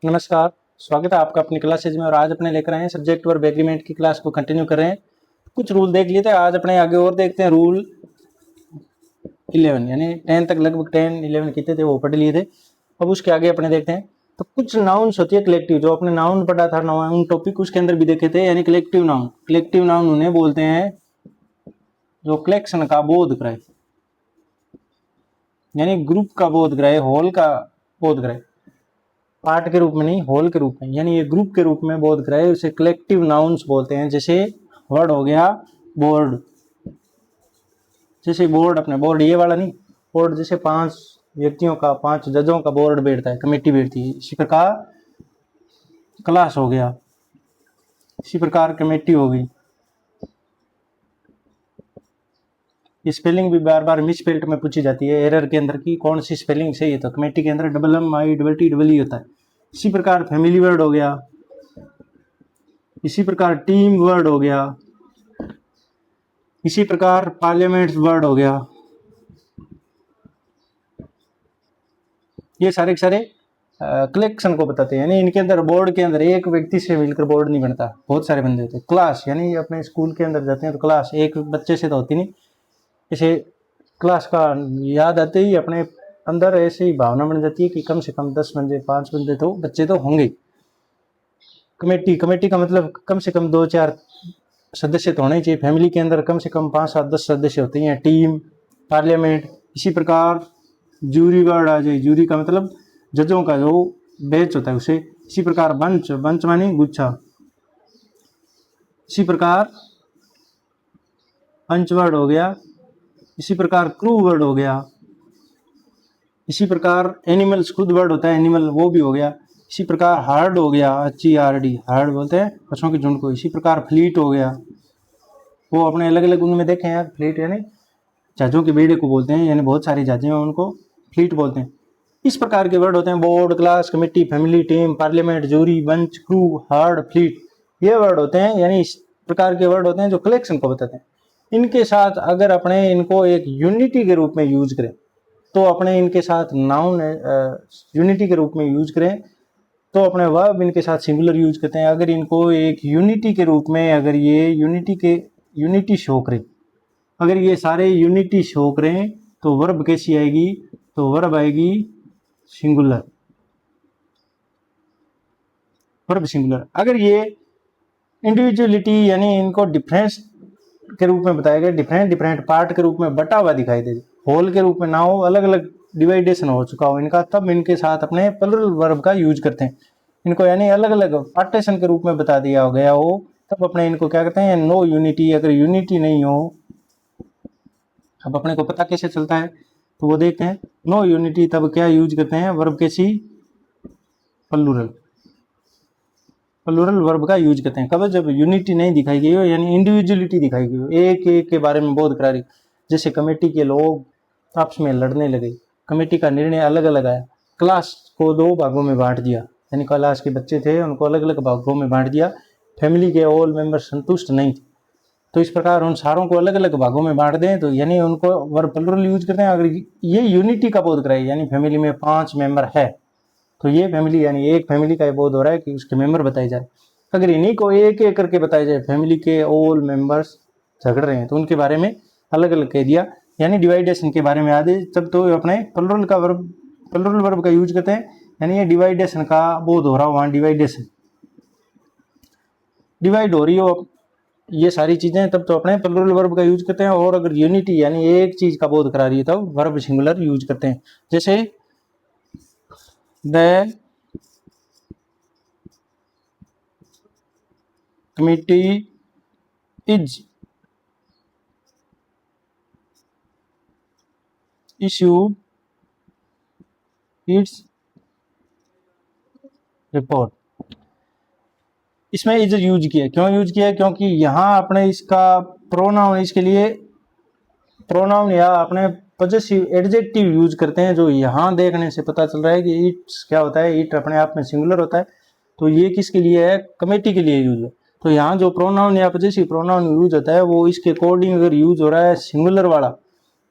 नमस्कार, स्वागत है आपका अपनी क्लासेज में। और आज अपने लेकर आए हैं सब्जेक्ट वर्ब एग्रीमेंट की क्लास को कंटिन्यू कर रहे हैं। कुछ रूल देख लिए थे, आज अपने आगे और देखते हैं रूल 11 यानी 10 तक लगभग 10 11 कितने थे वो पढ़ लिए थे। अब उसके आगे अपने देखते हैं। तो कुछ नाउन्स होती है कलेक्टिव, जो अपने नाउन पढ़ा था नाउन टॉपिक उसके अंदर भी देखे थे, यानी कलेक्टिव नाउन। कलेक्टिव नाउन उन्हें बोलते हैं जो कलेक्शन का बोध कराए, यानी ग्रुप का बोध कराए, होल का बोध कराए, पार्ट के रूप में नहीं होल के रूप में, यानी ये ग्रुप के रूप में बोध कराए, उसे कलेक्टिव नाउन्स बोलते हैं। जैसे वर्ड हो गया बोर्ड, जैसे बोर्ड अपने बोर्ड ये वाला नहीं, बोर्ड जैसे 5 व्यक्तियों का 5 जजों का बोर्ड बैठता है, कमेटी बैठती है। इसी प्रकार क्लास हो गया, इसी प्रकार कमेटी हो गई। ये स्पेलिंग भी बार बार मिसस्पेल्ड में पूछी जाती है, एरर के अंदर की कौन सी स्पेलिंग सही है, तो कमेटी के अंदर MMITTE होता है। इसी प्रकार फैमिली वर्ड हो गया, इसी प्रकार टीम वर्ड हो गया, इसी प्रकार पार्लियामेंट वर्ड हो गया। ये सारे के सारे कलेक्शन को बताते हैं, यानी इनके अंदर बोर्ड के अंदर एक व्यक्ति से मिलकर बोर्ड नहीं बनता, बहुत सारे बंदे होते हैं। क्लास यानी अपने स्कूल के अंदर जाते हैं तो क्लास एक बच्चे से तो होती नहीं, इसे क्लास का याद आते ही अपने अंदर ऐसी ही भावना बन जाती है कि कम से कम 10 बंदे 5 बंदे तो बच्चे तो होंगे। कमेटी, कमेटी का मतलब कम से कम 2-4 सदस्य तो होने ही चाहिए। फैमिली के अंदर कम से कम 5-7-10 सदस्य होते हैं। टीम, पार्लियामेंट, इसी प्रकार जूरी वर्ड आ जाए, जूरी का मतलब जजों का जो बेंच होता है उसे। इसी प्रकार बंच, बंच मानी गुच्छा। इसी प्रकार पंच वर्ड हो गया, इसी प्रकार क्रू वर्ड हो गया, इसी प्रकार एनिमल्स खुद वर्ड होता है एनिमल, वो भी हो गया। इसी प्रकार हार्ड हो गया, HERD, हार्ड बोलते हैं पशुओं के झुंड को। इसी प्रकार फ्लीट हो गया, वो अपने अलग अलग उनमें देखे हैं। फ्लीट यानी जहाजों के बेड़े को बोलते हैं, यानी बहुत सारी जहाजें हैं उनको फ्लीट बोलते हैं। इस प्रकार के वर्ड होते हैं board, class, committee, family, team, parliament, jury, bunch, crew, herd, fleet. ये वर्ड होते हैं, यानी इस प्रकार के वर्ड होते हैं जो कलेक्शन को बताते हैं। इनके साथ अगर अपने इनको एक यूनिटी के रूप में यूज करें तो अपने इनके साथ नाउन यूनिटी के रूप में यूज करें तो अपने वर्ब इनके साथ सिंगुलर यूज करते हैं। अगर इनको एक यूनिटी के रूप में, अगर ये यूनिटी शो करें, अगर ये सारे यूनिटी शो करें तो वर्ब कैसी आएगी, तो वर्ब आएगी सिंगुलर, वर्ब सिंगुलर। अगर ये इंडिविजुअलिटी यानी इनको डिफरेंस के रूप में बताया गया, डिफरेंट डिफरेंट पार्ट के रूप में बटा हुआ दिखाई दे, होल के रूप में ना हो, अलग अलग डिवाइडेशन हो चुका हो इनका, तब इनके साथ अपने प्लुरल वर्ब का यूज करते हैं। इनको यानी अलग अलग पार्टीशन के रूप में बता दिया हो गया हो, तब अपने इनको क्या कहते हैं, नो यूनिटी। अगर यूनिटी नहीं हो, अब अपने को पता कैसे चलता है, तो वो देखते हैं नो यूनिटी, तब क्या यूज करते हैं, वर्ब कैसी, प्लुरल, प्लुरल वर्ब का यूज करते हैं। कब, जब यूनिटी नहीं दिखाई गई हो, यानी इंडिविजुअलिटी दिखाई गई हो, एक एक के बारे में बोध करा रही। जैसे कमेटी के लोग आपस में लड़ने लगे, कमेटी का निर्णय अलग अलग आया, क्लास को 2 भागों में बांट दिया, यानी क्लास के बच्चे थे उनको अलग अलग भागों में बांट दिया। फैमिली के ऑल मेंबर संतुष्ट नहीं थे, तो इस प्रकार उन सारों को अलग अलग भागों में बांट दें, तो यानी उनको वर्ब प्लुरल यूज करते हैं। अगर ये यूनिटी का बोध कराए, यानी फैमिली में 5 मेंबर है, तो ये फैमिली यानी एक फैमिली का ये बोध हो रहा है कि उसके मेंबर बताए जाए। अगर इन्हीं को एक एक करके बताया जाए, फैमिली के ऑल मेंबर्स झगड़ रहे हैं तो उनके बारे में अलग अलग कह दिया, यानी डिवाइडेशन के बारे में याद है, तब तो अपने प्लुरल वर्ब का यूज करते हैं। यानी ये डिवाइडेशन का बोध हो रहा हो, वहाँ डिवाइडेशन डिवाइड हो रही हो, ये सारी चीजें, तब तो अपने प्लुरल वर्ब का यूज करते हैं। और अगर यूनिटी यानी एक चीज का बोध करा रही है तब वर्ब सिंगुलर यूज करते हैं। जैसे the committee is issued its report. इसमें इज यूज किया, क्यों यूज किया, क्योंकि यहाँ अपने इसका प्रोनाउन, इसके लिए प्रोनाउन या अपने पॉजेसिव एडजेक्टिव यूज करते हैं, जो यहाँ देखने से पता चल रहा है कि इट्स क्या होता है, इट अपने आप में सिंगुलर होता है, तो ये किसके लिए है, कमेटी के लिए यूज है। तो यहाँ जो प्रोनाउन या पॉजेसिव प्रोनाउन यूज होता है वो इसके अकॉर्डिंग अगर यूज हो रहा है सिंगुलर वाला,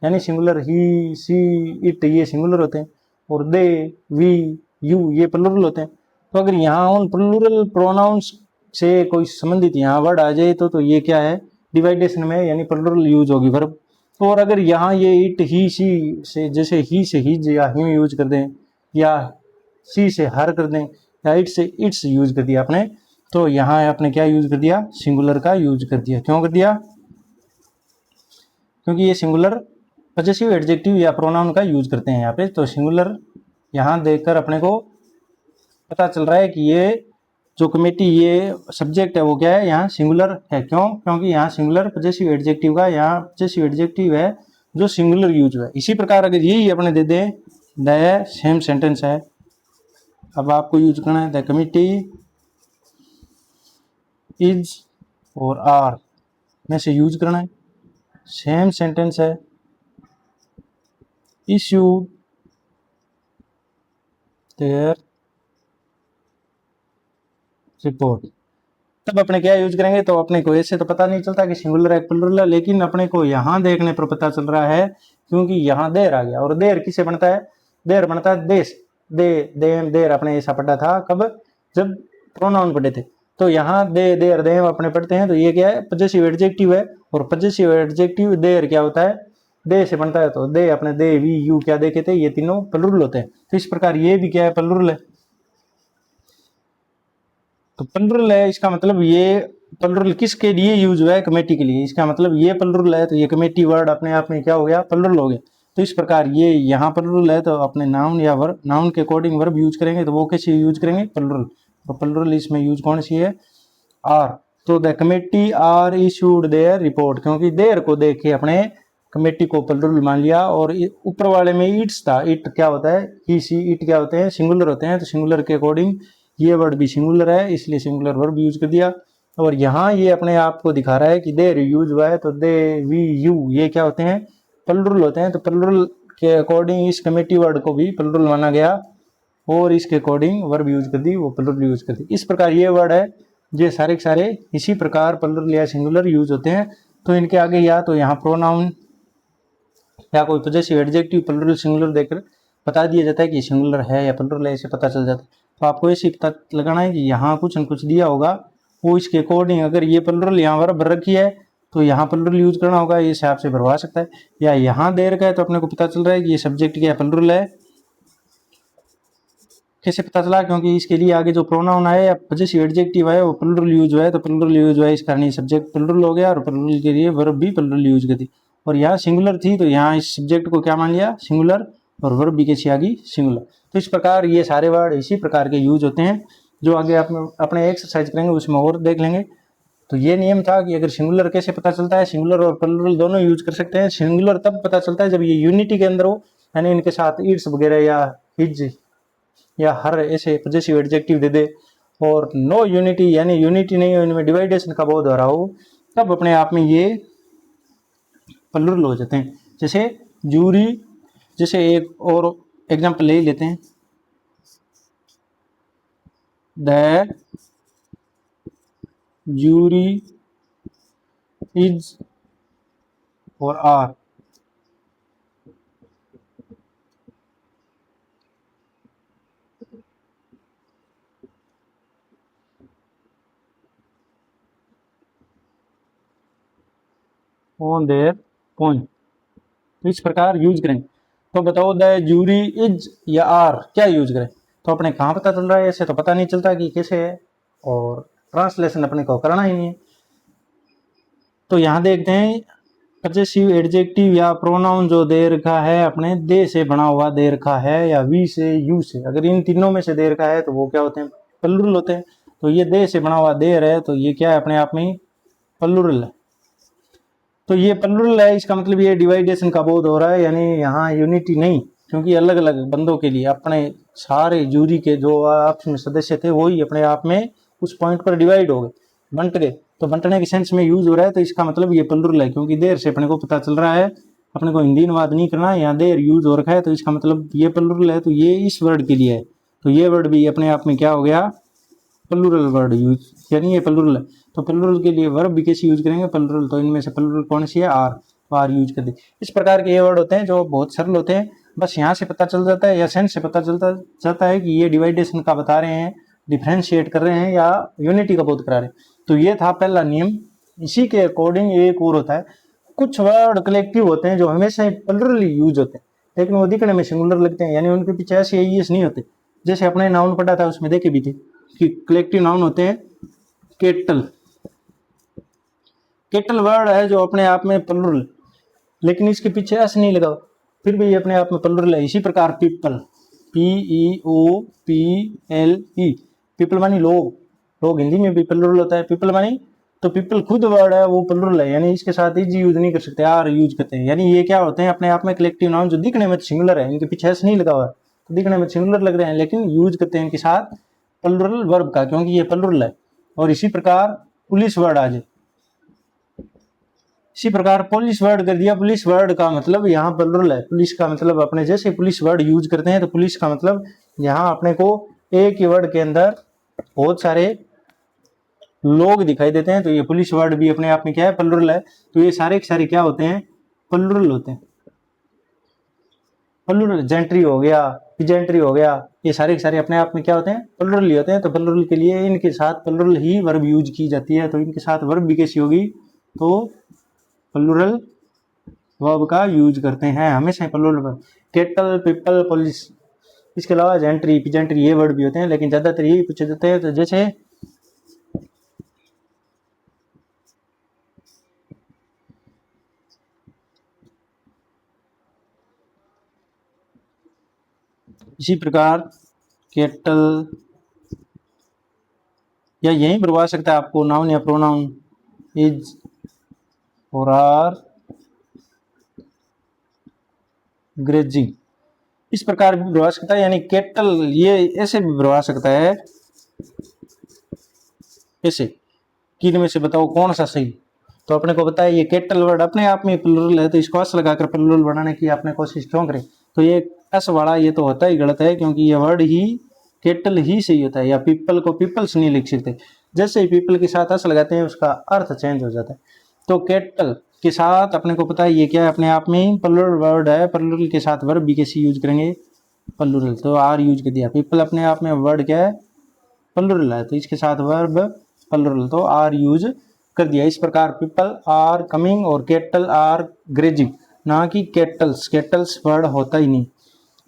यानी सिंगुलर ही, सी, इट, ये सिंगुलर होते हैं, और दे, वी, यू ये प्लुरल होते हैं। तो अगर यहाँ उन प्लूरल प्रोनाउंस से कोई संबंधित यहाँ वर्ड आ जाए तो ये क्या है, डिवाइडेशन में यानी प्लूरल यूज होगी वर्ब। और अगर यहाँ ये इट ही सी से, जैसे ही से हिज या हिम यूज कर दें, या सी से हर कर दें, या इट से इट्स यूज कर दिया आपने, तो यहाँ आपने क्या यूज कर दिया, सिंगुलर का यूज कर दिया। क्यों कर दिया, क्योंकि ये सिंगुलर पजेसिव एडजेक्टिव या प्रोनाउन का यूज करते हैं यहाँ पे। तो सिंगुलर यहाँ देखकर अपने को पता चल रहा है कि ये जो कमेटी ये सब्जेक्ट है वो क्या है, यहाँ सिंगुलर है। क्यों, क्योंकि यहाँ सिंगुलर पजेसिव एडजेक्टिव का यहाँ पजेसिव एडजेक्टिव है जो सिंगुलर यूज है। इसी प्रकार अगर यही अपने दे दें द सेम सेंटेंस है, अब आपको यूज करना है द कमेटी इज और आर में से यूज करना है। सेम सेंटेंस है, इश्यूड देयर रिपोर्ट, तब अपने क्या यूज करेंगे। तो अपने को ऐसे तो पता नहीं चलता कि सिंगुलर है प्लुरल है, लेकिन अपने को यहाँ देखने पर पता चल रहा है, क्योंकि यहाँ देर आ गया। और देर किसे बनता है, देर बनता है देश, दे देम देर अपने ऐसा पढ़ा था कब, जब प्रोनाउन पढ़े थे। तो यहाँ दे देर देम अपने पढ़ते हैं, तो ये क्या है, पजेसिव एडजेक्टिव है। और पजेसिव एडजेक्टिव देर क्या होता है, दे से बनता है। तो दे अपने दे वी यू क्या देखे थे, ये तीनों प्लुरल होते हैं। तो इस प्रकार ये भी क्या है, प्लुरल है। तो प्लुरल है, इसका मतलब ये प्लुरल किसके लिए यूज हुआ है, कमेटी के लिए। इसका मतलब ये प्लुरल है, तो ये कमेटी वर्ड अपने आप में क्या हो गया, प्लुरल हो गया। तो इस प्रकार ये यहाँ प्लुरल है, तो अपने नाउन या वर्ब, नाउन के अकॉर्डिंग वर्ब यूज करेंगे, तो वो कैसे यूज करेंगे, प्लुरल। तो प्लुरल इसमें यूज कौन सी है, आर। तो the committee are issued their report, क्योंकि देर को देख के अपने कमेटी को प्लुरल मान लिया। और ऊपर वाले में इट्स था, इट क्या होता है, ही सी इट क्या होते हैं, सिंगुलर होते हैं। तो सिंगुलर के अकॉर्डिंग ये वर्ड भी सिंगुलर है, इसलिए सिंगुलर वर्ब यूज कर दिया। और यहाँ ये अपने आप को दिखा रहा है कि देर यूज हुआ है, तो दे वी यू ये क्या होते हैं, प्लुरल होते हैं। तो प्लुरल के अकॉर्डिंग इस कमेटी वर्ड को भी प्लुरल माना गया, और इसके अकॉर्डिंग वर्ब यूज कर दी, वो प्लुरल यूज कर दी। इस प्रकार ये वर्ड है, ये सारे के सारे इसी प्रकार प्लुरल या सिंगुलर यूज होते हैं। तो इनके आगे या तो यहाँ प्रोनाउन या कोई पजेसिव एडजेक्टिव प्लुरल सिंगुलर देकर बता दिया जाता है कि सिंगुलर है या प्लुरल है, इसे पता चल जाता है। तो आपको ऐसे पता लगाना है कि यहाँ कुछ न कुछ दिया होगा, वो इसके अकॉर्डिंग अगर ये प्लुरल यहाँ वर्ब भर रखी है तो यहाँ प्लुरल यूज करना होगा, इस हिसाब से भरवा सकता है। या यहाँ देर का है तो अपने को पता चल रहा है कि ये सब्जेक्ट क्या प्लुरल है। कैसे पता चला, क्योंकि इसके लिए आगे जो प्रोनाउन आया या पजेसिव एडजेक्टिव है वो प्लुरल यूज हुआ है। तो प्लुरल यूज हुआ है, इस कारण ये सब्जेक्ट प्लुरल हो गया, और प्लुरल के लिए वर्ब भी प्लुरल यूज कर दी। और यहाँ सिंगुलर थी, तो यहाँ इस सब्जेक्ट को क्या मान लिया, सिंगुलर, और वर्ब भी कैसी आ गई, सिंगुलर। तो इस प्रकार ये सारे वर्ड इसी प्रकार के यूज होते हैं, जो आगे आप अपने एक्सरसाइज करेंगे उसमें और देख लेंगे। तो ये नियम था कि अगर सिंगुलर कैसे पता चलता है, सिंगुलर और प्लुरल दोनों यूज कर सकते हैं। सिंगुलर तब पता चलता है जब ये यूनिटी के अंदर हो, यानी इनके साथ इट्स वगैरह या हिज या हर ऐसे पजेसिव एडजेक्टिव दे दे। और नो यूनिटी यानी यूनिटी नहीं हो, इनमें डिवाइडेशन का बोध हो रहा हो, तब अपने आप में ये प्लुरल हो जाते हैं। जैसे जूरी, जैसे एक और एग्जांपल ले लेते हैं, द जूरी इज और आर। ऑन देयर पॉइंट, तो इस प्रकार यूज करें। तो बताओ द जूरी इज या आर क्या यूज करें। तो अपने कहाँ पता चल रहा है, ऐसे तो पता नहीं चलता कि कैसे है, और ट्रांसलेशन अपने को करना ही नहीं है। तो यहाँ देखते हैं पजेसिव एडजेक्टिव या प्रोनाउन जो दे रखा है अपने दे से बना हुआ दे रखा है, या वी से यू से, अगर इन तीनों में से दे रखा है तो वो क्या होते हैं, प्लुरल होते हैं। तो ये दे से बना हुआ देर है, तो ये क्या है, अपने आप में प्लुरल है। तो ये प्लुरल है, इसका मतलब ये डिवाइडेशन का बोध हो रहा है, यानी यहाँ यूनिटी नहीं, क्योंकि अलग अलग बंदों के लिए अपने सारे जूरी के जो आपस में सदस्य थे वही अपने आप में उस पॉइंट पर डिवाइड हो गए, बंट गए। तो बंटने के सेंस में यूज हो रहा है, तो इसका मतलब ये प्लुरल है, क्योंकि देर से अपने को पता चल रहा है। अपने को हिंदी अनुवाद नहीं करना है, यहाँ देर यूज हो रखा है, तो इसका मतलब ये प्लुरल है, तो ये इस वर्ड के लिए है। तो ये वर्ड भी अपने आप में क्या हो गया, प्लुरल वर्ड यूज, यानी ये प्लुरल है। तो प्लुरल के लिए वर्ब भी कैसे यूज करेंगे, प्लुरल। तो इनमें से प्लुरल कौन सी है, आर, तो आर यूज कर दे। इस प्रकार के ये वर्ड होते हैं जो बहुत सरल होते हैं, बस यहाँ से पता चल जाता है या सेंस से पता चलता जाता है कि ये डिवाइडेशन का बता रहे हैं, डिफरेंशिएट कर रहे हैं या यूनिटी का बोध करा रहे हैं। तो ये था पहला नियम। इसी के अकॉर्डिंग एक और होता है, कुछ वर्ड कलेक्टिव होते हैं जो हमेशा ही प्लुरली यूज होते हैं लेकिन वो दिखने में सिंगुलर लगते हैं, यानी उनके पीछे ऐसे एस नहीं होते। जैसे अपने नाउन पढ़ा था उसमें देखे भी थे कि कलेक्टिव नाउन होते हैं केटल। केटल वर्ड है जो अपने आप में प्लुरल, लेकिन इसके पीछे ऐसे नहीं लगा, फिर भी ये अपने आप में प्लुरल है। इसी प्रकार पीपल, PEOPLE, पीपल मानी लोग, लोग हिंदी में भी प्लुरल होता है। पीपल मानी, तो पीपल खुद वर्ड है वो प्लुरल है, यानी इसके साथ इज यूज नहीं कर सकते, आर यूज करते हैं। यानी ये क्या होते हैं, अपने आप में कलेक्टिव नाउन जो दिखने में सिंगुलर है, इनके पीछे ऐसे नहीं लगा हुआ, तो दिखने में सिंगुलर लग रहे हैं लेकिन यूज करते हैं इनके साथ प्लुरल वर्ब का, क्योंकि ये प्लुरल है। और इसी प्रकार पुलिस वर्ड आ जाए, इसी प्रकार पुलिस वर्ड कर दिया। पुलिस वर्ड का मतलब यहाँ प्लुरल है, पुलिस का मतलब अपने जैसे पुलिस वर्ड यूज करते हैं तो पुलिस का मतलब यहाँ अपने को एक ही वर्ड के अंदर बहुत सारे लोग दिखाई देते हैं, तो ये पुलिस वर्ड भी अपने आप में क्या है, प्लुरल है। तो ये सारे के सारे क्या होते हैं, प्लुरल होते हैं। प्लुरल, जेंट्री हो गया, पिजेंट्री हो गया, ये सारे के सारे अपने आप में क्या होते हैं, प्लुरल ही होते हैं। तो प्लुरल के लिए इनके साथ प्लुरल ही वर्ब यूज की जाती है। तो इनके साथ वर्ब भी कैसी होगी, तो प्लुरल वर्ब का यूज करते हैं हमेशा plural verb. Kettle, people, police, इसके अलावा जेंट्री, पिजेंट्री ये वर्ड भी होते हैं, लेकिन ज्यादातर यही पूछे जाते हैं। तो जैसे इसी प्रकार केटल, या यहीं पर आ सकता है आपको नाउन या प्रोनाउन, इज और आर, ग्रेजिंग, इस प्रकार भी बुलवा सकता है। यानी केटल ये ऐसे भी बुलवा सकता है, ऐसे कि इनमें से बताओ कौन सा सही। तो अपने को बताया ये केटल वर्ड अपने आप में प्लुरल है, तो इसको एस लगाकर प्लुरल बनाने की आपने कोशिश क्यों करें। तो ये एस वाला ये तो होता ही गलत है, क्योंकि ये वर्ड ही केटल ही सही होता है। या पीपल को पीपल्स नहीं लिख सकते, जैसे ही पीपल के साथ एस लगाते हैं उसका अर्थ चेंज हो जाता है। तो केटल के साथ अपने को पता है ये क्या है, अपने आप में प्लुरल वर्ड है। प्लुरल के साथ वर्ब भी कैसे यूज करेंगे, प्लुरल, तो आर यूज कर दिया। पीपल अपने आप में वर्ड क्या है, प्लुरल है, तो इसके साथ वर्ब प्लुरल, तो आर यूज कर दिया। इस प्रकार पीपल आर कमिंग और केटल आर ग्रेजिंग, ना कि केटल्स, केटल्स वर्ड होता ही नहीं।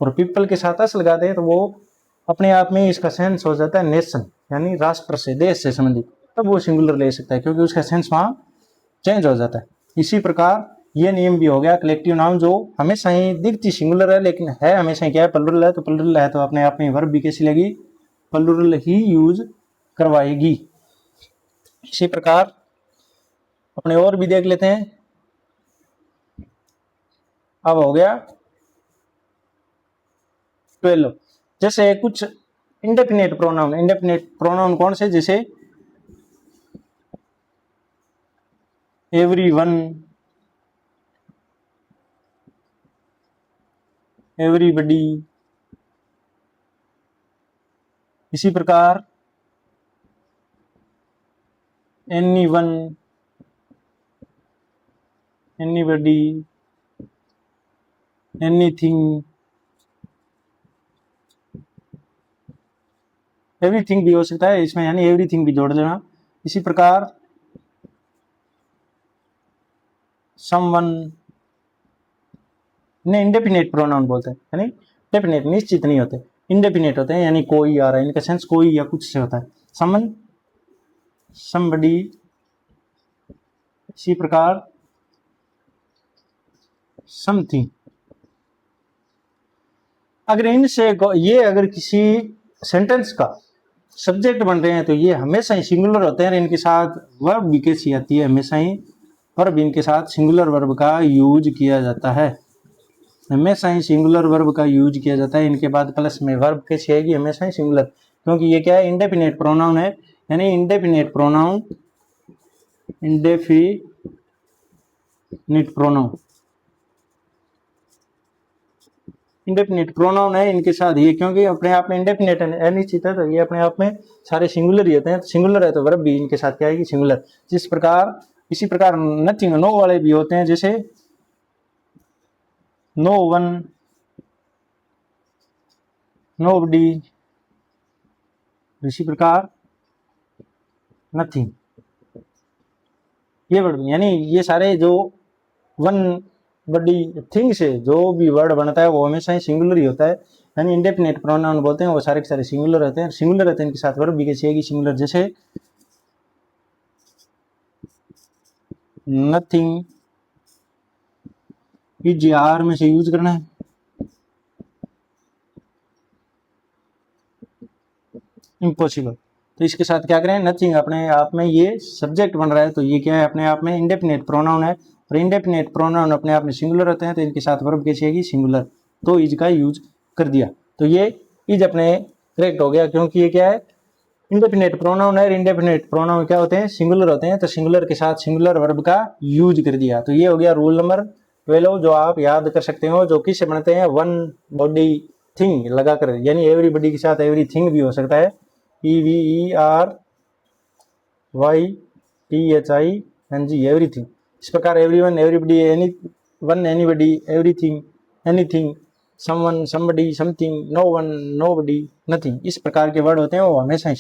और पीपल के साथ एस लगाते हैं तो वो अपने आप में इसका सेंस हो जाता है नेशन, यानी राष्ट्र से, देश से संबंधित, तब वो सिंगुलर ले सकता है, क्योंकि उसका सेंस वहां चेंज हो जाता है। इसी प्रकार ये नियम भी हो गया, कलेक्टिव नाउन जो हमेशा ही दिखती सिंगुलर है लेकिन है हमेशा क्या है, प्लुरल है। तो प्लुरल है तो अपने आप में वर्ब भी कैसी लगी, प्लुरल ही यूज करवाएगी। इसी प्रकार अपने और भी देख लेते हैं। अब हो गया 12, जैसे कुछ इंडेफिनेट प्रोनाउन। इंडेफिनेट प्रोनाउन कौन से, जैसे एवरीवन, एवरीबडी, इसी प्रकार एनीवन, एनीबडी, एनीथिंग, एवरीथिंग भी हो सकता है इसमें, यानी एवरीथिंग भी जोड़ लेना। इसी प्रकार समवन, इन्हें इंडेफिनेट प्रोनाउन बोलते हैं, यानी डेफिनेट निश्चित नहीं होते, इंडेफिनेट होते हैं, यानी कोई आ रहा है, इनका सेंस कोई या कुछ से होता है। समन, समबडी, इसी प्रकार समथिंग। अगर इनसे ये अगर किसी सेंटेंस का सब्जेक्ट बन रहे हैं तो ये हमेशा ही सिंगुलर होते हैं। इनके साथ वर्ब भी कैसी आती है, हमेशा ही वर्ब इनके साथ सिंगुलर वर्ब का यूज किया जाता है, हमेशा ही सिंगुलर वर्ब का यूज किया जाता है। इनके बाद प्लस में वर्ब कैसी आएगी, हमेशा ही सिंगुलर, क्योंकि ये क्या है, इंडेफिनेट प्रोनाउन है। यानी indefinite pronoun, indefinite pronoun, indefinite pronoun है इनके साथ ये, क्योंकि अपने आप में इंडेफिनिट है, अनिश्चित है, तो ये अपने आप में सारे सिंगुलर ही होते हैं। सिंगुलर है तो वर्ब भी इनके साथ क्या आएगी, सिंगुलर। जिस प्रकार इसी प्रकार नथिंग, नो वाले भी होते हैं, जैसे नो वन, नोबडी, इसी प्रकार नथिंग, ये वर्ड यानी ये सारे जो वन बड़ी थिंग से जो भी वर्ड बनता है वो हमेशा ही सिंगुलर ही होता है, यानी इंडेफिनिट प्रोनाउन बोलते हैं वो सारे के सारे सिंगुलर रहते हैं। सिंगुलर रहते हैं इनके साथ वर्ब भी कैसे आएगी सिंगुलर, जैसे नथिंग इज आर में से यूज करना है, इम्पॉसिबल। तो इसके साथ क्या करें, नथिंग अपने आप में ये सब्जेक्ट बन रहा है तो ये क्या है अपने आप में इंडेफिनिट प्रोनाउन है, और इंडेफिनिट प्रोनाउन अपने आप में सिंगुलर रहते हैं तो इनके साथ वर्ब कैसे आएगी सिंगुलर, तो इज का यूज कर दिया। तो ये इज अपने करेक्ट हो गया क्योंकि ये क्या है इंडेफिनिट प्रोनाउन है, इंडेफिनिट प्रोनाउन क्या होते हैं सिंगुलर होते हैं, तो सिंगुलर के साथ सिंगुलर वर्ब का यूज कर दिया। तो ये हो गया रूल नंबर 12 जो आप याद कर सकते हो, जो किससे बनते हैं वन बॉडी थिंग लगाकर, यानी एवरीबॉडी के साथ एवरीथिंग भी हो सकता है, EVERYTHING एवरीथिंग। इस प्रकार everyone everybody anyone anybody everything anything someone somebody something no one nobody nothing, इस प्रकार के वर्ड होते हैं वो हमेशा